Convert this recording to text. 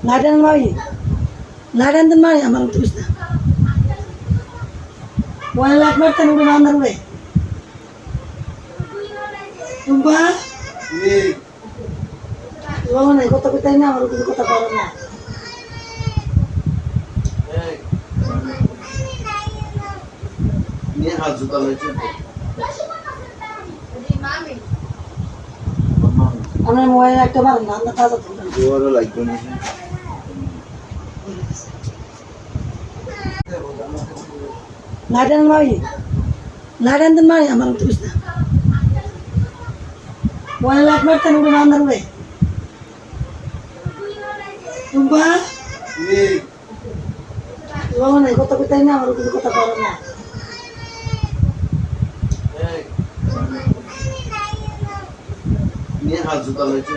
লাইটান মারি লাইটান দিন মারি আমার উঠিস না ওয়ান লাখ মারতেন উড়ে বান্দার উড়ে টুম্পা বাবা নাই কথা কোথায় না আমার কিছু কথা পারো না নিয়ে হাত জুতা লইছে আমার মোবাইল একটা মারেন না আমরা তাজা থাকবেন জোরে লাগবে না লাইটান মারি লাইটান দিন মারি আমার উঠিস না ওয়ান লাখ মারতেন উড়ে বান্দার উড়ে টুম্পা বাবা নাই কথা কোথায় না আমার কিছু কথা পারো না নিয়ে হাত জুতা লইছে